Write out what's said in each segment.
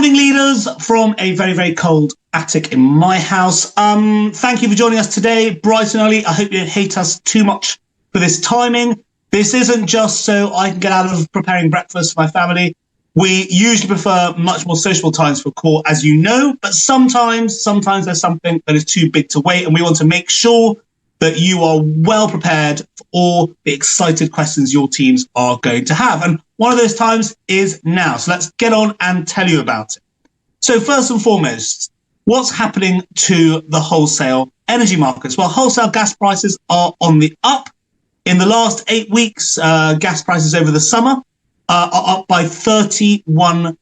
Morning, leaders, from a very, very cold attic in my house. Thank you for joining us today, bright and early. I hope you don't hate us too much for this timing. This isn't just so I can get out of preparing breakfast for my family. We usually prefer much more sociable times for a call, as you know, but sometimes there's something that is too big to wait, and we want to make sure that you are well prepared for all the excited questions your teams are going to have. And one of those times is now. So let's get on and tell you about it. So first and foremost, what's happening to the wholesale energy markets? Well, wholesale gas prices are on the up. In the last 8 weeks, gas prices over the summer are up by 31%.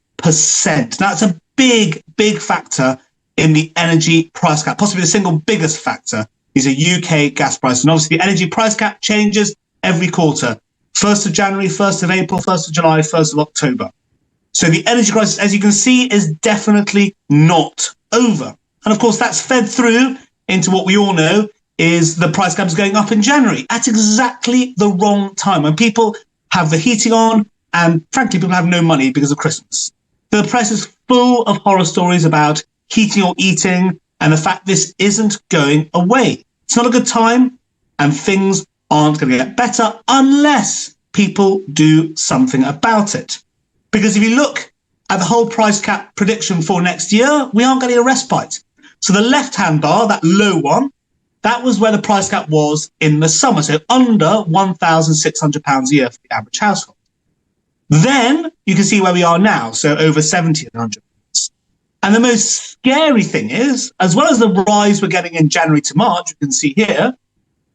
That's a big, big factor in the energy price cap, possibly the single biggest factor is a UK gas price. And obviously the energy price cap changes every quarter. 1st of January, 1st of April, 1st of July, 1st of October. So the energy crisis, as you can see, is definitely not over. And of course, that's fed through into what we all know is the price cap is going up in January at exactly the wrong time when people have the heating on and frankly, people have no money because of Christmas. The press is full of horror stories about heating or eating and the fact this isn't going away. It's not a good time and things aren't going to get better unless people do something about it. Because if you look at the whole price cap prediction for next year, we aren't getting a respite. So the left-hand bar, that low one, that was where the price cap was in the summer, so under £1,600 a year for the average household. Then you can see where we are now, so over £1,700. And the most scary thing is, as well as the rise we're getting in January to March, you can see here,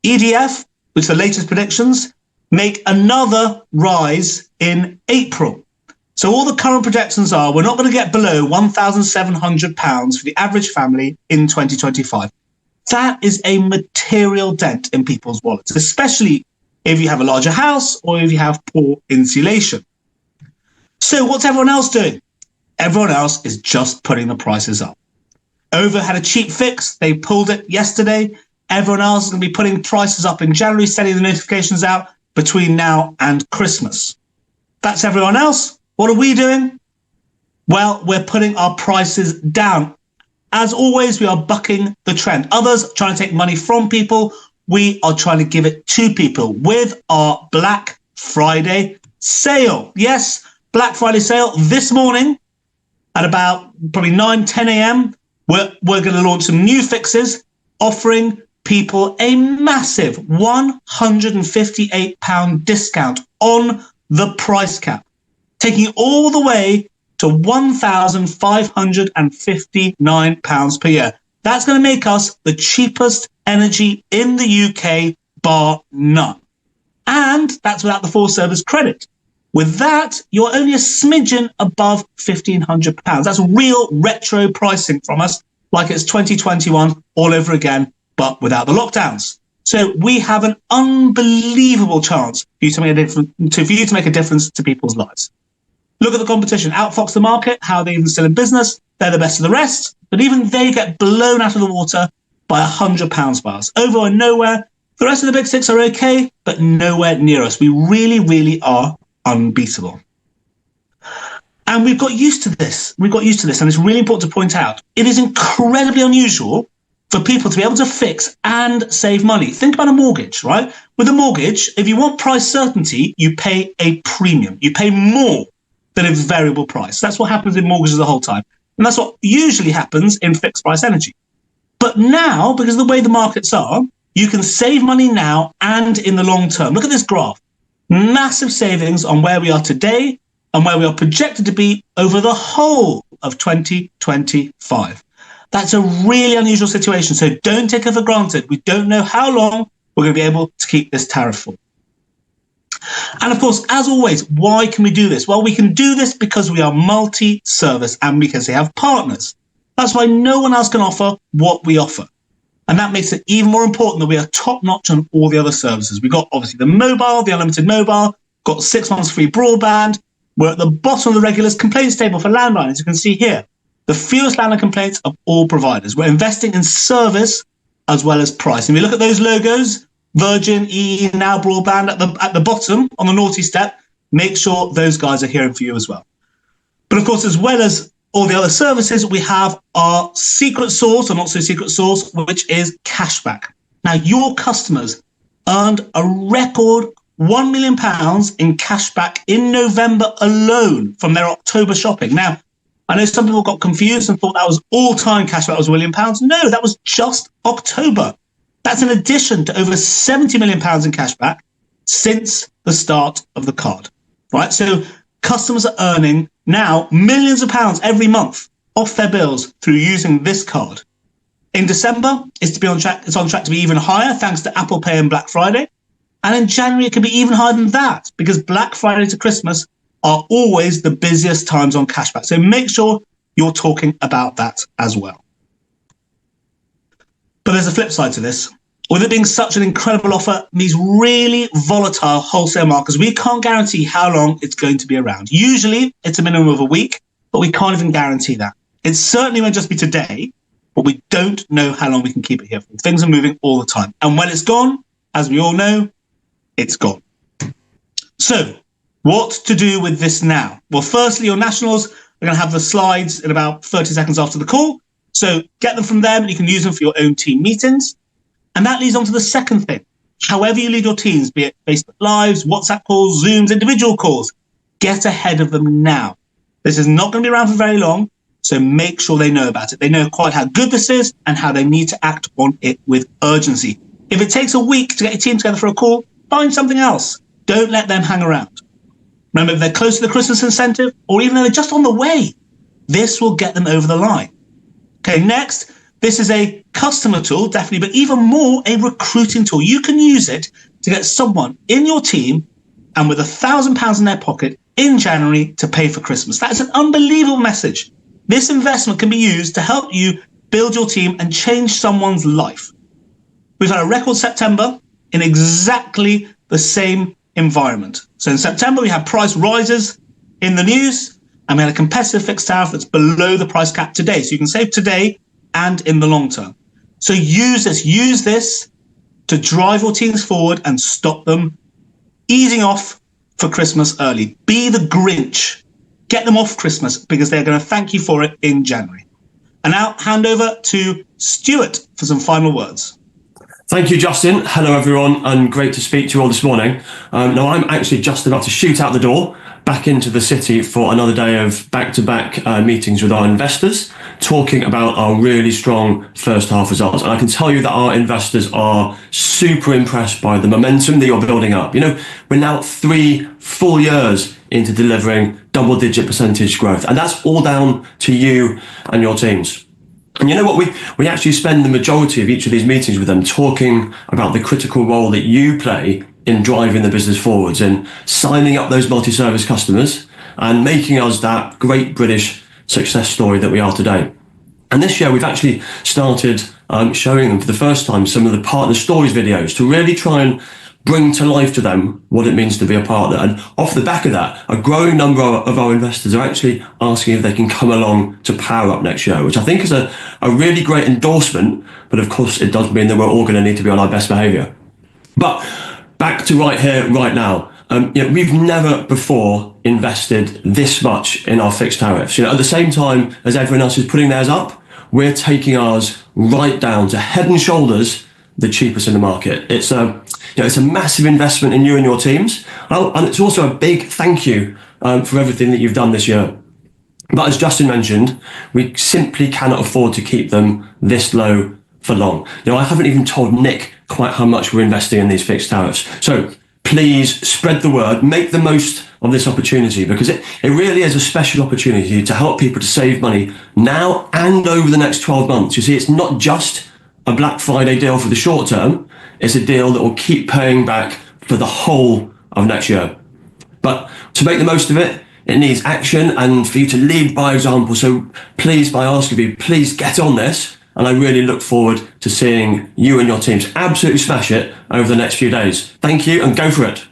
EDF, which are the latest predictions, make another rise in April. So all the current projections are we're not going to get below £1,700 for the average family in 2025. That is a material dent in people's wallets, especially if you have a larger house or if you have poor insulation. So what's everyone else doing? Everyone else is just putting the prices up. OVO had a cheap fix. They pulled it yesterday. Everyone else is going to be putting prices up in January, sending the notifications out between now and Christmas. That's everyone else. What are we doing? Well, we're putting our prices down. As always, we are bucking the trend. Others trying to take money from people. We are trying to give it to people with our Black Friday sale. Yes, Black Friday sale this morning at about probably 9, 10 a.m. We're going to launch some new fixes offering people a massive £158 discount on the price cap, taking it all the way to £1,559 per year. That's going to make us the cheapest energy in the UK, bar none. And that's without the full service credit. With that, you're only a smidgen above £1,500. That's real retro pricing from us, like it's 2021 all over again, but without the lockdowns. So we have an unbelievable chance for you to make a difference to people's lives. Look at the competition. Outfox the market. How are they even still in business? They're the best of the rest, but even they get blown out of the water by £100 by us. OVO and nowhere. The rest of the big six are okay, but nowhere near us. We really, really are unbeatable. And we've got used to this. And it's really important to point out, it is incredibly unusual for people to be able to fix and save money. Think about a mortgage, right? With a mortgage, if you want price certainty, you pay a premium. You pay more than a variable price. That's what happens in mortgages the whole time. And that's what usually happens in fixed price energy. But now, because of the way the markets are, you can save money now and in the long term. Look at this graph. Massive savings on where we are today and where we are projected to be over the whole of 2025. That's a really unusual situation. So don't take it for granted. We don't know how long we're going to be able to keep this tariff for. And of course, as always, why can we do this? Well, we can do this because we are multi-service and because they have partners. That's why no one else can offer what we offer. And that makes it even more important that we are top-notch on all the other services. We've got, obviously, the mobile, the unlimited mobile, got 6 months free broadband. We're at the bottom of the regulars complaints table for landline, as you can see here. The fewest landline complaints of all providers. We're investing in service as well as price. And if you look at those logos, Virgin, EE, Now Broadband at the bottom on the naughty step, make sure those guys are hearing for you as well. But of course, as well as all the other services, we have our secret sauce, or not so secret sauce, which is cashback. Now, your customers earned a record £1 million in cashback in November alone from their October shopping. Now, I know some people got confused and thought that was all-time cashback was £1 million. No, that was just October. That's in addition to over £70 million in cashback since the start of the card, right? So customers are earning now millions of pounds every month off their bills through using this card. In December, it's on track to be even higher thanks to Apple Pay and Black Friday. And in January, it can be even higher than that because Black Friday to Christmas are always the busiest times on cashback. So make sure you're talking about that as well. But there's a flip side to this. With it being such an incredible offer, these really volatile wholesale markets, we can't guarantee how long it's going to be around. Usually, it's a minimum of a week, but we can't even guarantee that. It certainly won't just be today, but we don't know how long we can keep it here for. Things are moving all the time. And when it's gone, as we all know, it's gone. So, what to do with this now? Well, firstly, your nationals are going to have the slides in about 30 seconds after the call. So get them from them and you can use them for your own team meetings. And that leads on to the second thing. However you lead your teams, be it Facebook Lives, WhatsApp calls, Zooms, individual calls, get ahead of them now. This is not going to be around for very long, so make sure they know about it. They know quite how good this is and how they need to act on it with urgency. If it takes a week to get your team together for a call, find something else. Don't let them hang around. Remember, if they're close to the Christmas incentive, or even though they're just on the way, this will get them over the line. Okay, next, this is a customer tool, definitely, but even more a recruiting tool. You can use it to get someone in your team and with £1,000 in their pocket in January to pay for Christmas. That is an unbelievable message. This investment can be used to help you build your team and change someone's life. We've had a record September in exactly the same environment. So in September, we had price rises in the news, and we had a competitive fixed tariff that's below the price cap today. So you can save today and in the long term. So use this to drive your teams forward and stop them easing off for Christmas early. Be the Grinch. Get them off Christmas because they're going to thank you for it in January. And now hand over to Stuart for some final words. Thank you, Justin. Hello, everyone, and great to speak to you all this morning. Now, I'm actually just about to shoot out the door back into the city for another day of back-to-back meetings with our investors, talking about our really strong first half results. And I can tell you that our investors are super impressed by the momentum that you're building up. You know, we're now 3 full years into delivering double-digit percentage growth, and that's all down to you and your teams. And you know what, we actually spend the majority of each of these meetings with them talking about the critical role that you play in driving the business forwards and signing up those multi-service customers and making us that great British success story that we are today. And this year we've actually started showing them for the first time some of the partner stories videos to really try and bring to life to them what it means to be a partner. And off the back of that, a growing number of our investors are actually asking if they can come along to Power Up next year, which I think is a really great endorsement. But of course, it does mean that we're all going to need to be on our best behaviour. But back to right here, right now. We've never before invested this much in our fixed tariffs. At the same time as everyone else is putting theirs up, we're taking ours right down to head and shoulders the cheapest in the market. It's a massive investment in you and your teams, and it's also a big thank you for everything that you've done this year. But as Justin mentioned, we simply cannot afford to keep them this low for long. I haven't even told Nick quite how much we're investing in these fixed tariffs. So please spread the word, make the most of this opportunity, because it really is a special opportunity to help people to save money now and over the next 12 months. You see, it's not just a Black Friday deal for the short term, it's a deal that will keep paying back for the whole of next year. But to make the most of it, it needs action and for you to lead by example. So please, by asking you, please get on this. And I really look forward to seeing you and your teams absolutely smash it over the next few days. Thank you and go for it.